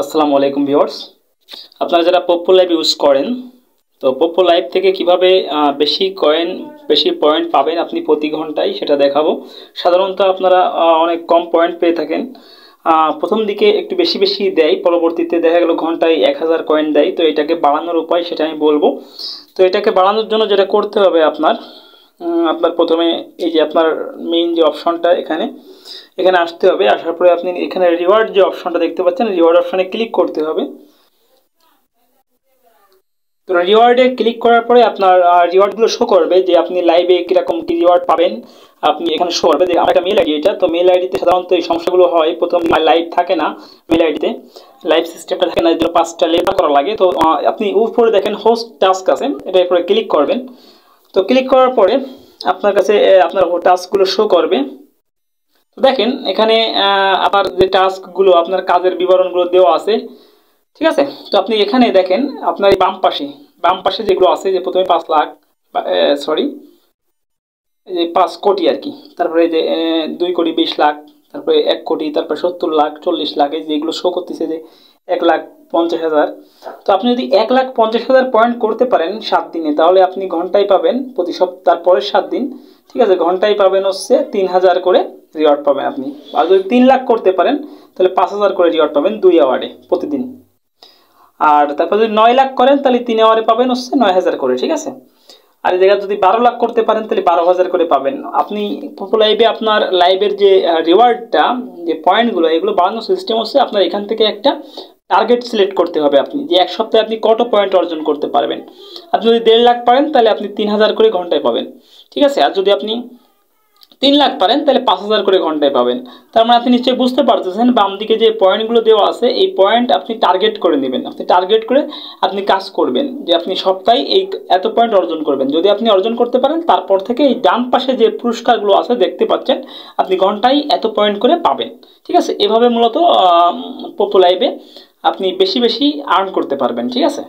আসসালামু আলাইকুম ভিউয়ার্স। আপনারা যারা পপ্পো লাইভ ইউজ করেন, তো পপ্পো লাইভ থেকে কিভাবে বেশি পয়েন্ট পাবেন আপনি প্রতি ঘন্টায় সেটা দেখাবো। সাধারণত আপনারা অনেক কম পয়েন্ট পেয়ে থাকেন। প্রথম দিকে একটু বেশি বেশি দেয়, পরবর্তীতে দেখা গেল ঘন্টায় 1000 কয়েন দেয়। তো এটাকে বাড়ানোর উপায় সেটা আমি বলবো। তো এটাকে বাড়ানোর জন্য যেটা করতে হবে আপনার প্রথমে এই যে আপনার মেইন যে অপশনটা এখানে আসতে হবে। আসার পরে আপনি এখানে রিওয়ার্ড যে অপশনটা দেখতে পাচ্ছেন, রিওয়ার্ড অপশনে ক্লিক করতে হবে। তো রিওয়ার্ডে ক্লিক করার পরে আপনার রিওয়ার্ডগুলো শো করবে যে আপনি লাইভে কীরকম কী রিওয়ার্ড পাবেন। আপনি এখানে শো করবে যে আমার একটা মেল আইডি, এটা তো মেল আইডিতে সাধারণত এই সমস্যাগুলো হয়। প্রথম লাইভ থাকে না, মেল আইডিতে লাইভ সিস্টেমটা থাকে না, যেটা 5টা লেবার করা লাগে। তো আপনি উপরে দেখেন হোস্ট টাস্ক আছে, এটা উপরে ক্লিক করবেন। তো ক্লিক করার পরে আপনার কাছে আপনার টাস্কগুলো শো করবে। দেখেন এখানে আপনার যে টাস্কগুলো, আপনার কাজের বিবরণগুলো দেওয়া আছে, ঠিক আছে। তো আপনি এখানে দেখেন আপনার এই বাম পাশে যেগুলো আছে, যে প্রথমে 5 লাখ, সরি এই যে 5 কোটি আর কি, তারপরে এই যে 2 কোটি 20 লাখ, তারপরে 1 কোটি, তারপরে 70 লাখ, 40 লাখ, এই যে এগুলো শো করতেছে যে 1,50,000। তো আপনি যদি 1,50,000 পয়েন্ট করতে পারেন 7 দিনে, তাহলে আপনি ঘন্টায় পাবেন প্রতি সপ্তাহ পরের 7 দিন, ঠিক আছে, ঘন্টায় পাবেন হচ্ছে 3000 করে রিওয়ার্ড পাবেন আপনি। আর যদি 3 লাখ করতে পারেন তাহলে 5000 করে রিওয়ার্ড পাবেন 2 আওয়ারে প্রতিদিন। আর তারপর যদি 9 লাখ করেন তাহলে 3 আওয়ারে পাবেন হচ্ছে 9000 করে, ঠিক আছে। আর এই জায়গায় যদি 12 লাখ করতে পারেন তাহলে 12,000 করে পাবেন আপনি। পপ্পো লাইভে আপনার লাইভের যে রিওয়ার্ডটা, যে পয়েন্টগুলো, এগুলো বাড়ানোর সিস্টেম হচ্ছে আপনার এখান থেকে একটা টার্গেট সিলেক্ট করতে হবে আপনি, যে এক সপ্তাহে আপনি কত পয়েন্ট অর্জন করতে পারবেন। আপনি যদি 1.5 লাখ পারেন তাহলে আপনি 3000 করে ঘন্টায় পাবেন, ঠিক আছে। আর যদি আপনি 3 লাখ পারেন তাহলে 5000 করে ঘন্টায় পাবেন। তার মানে আপনি নিশ্চয়ই বুঝতে পারতেছেন, বাম দিকে যে পয়েন্টগুলো দেওয়া আছে এই পয়েন্ট আপনি টার্গেট করে নেবেন। আপনি টার্গেট করে আপনি কাজ করবেন যে আপনি সপ্তাহে এই এত পয়েন্ট অর্জন করবেন। যদি আপনি অর্জন করতে পারেন, তারপর থেকে এই ডান পাশে যে পুরস্কারগুলো আছে দেখতে পাচ্ছেন, আপনি ঘন্টায় এত পয়েন্ট করে পাবেন, ঠিক আছে। এভাবে মূলত পপ্পো লাইভে আপনি বেশি বেশি আর্ন করতে পারবেন, ঠিক আছে।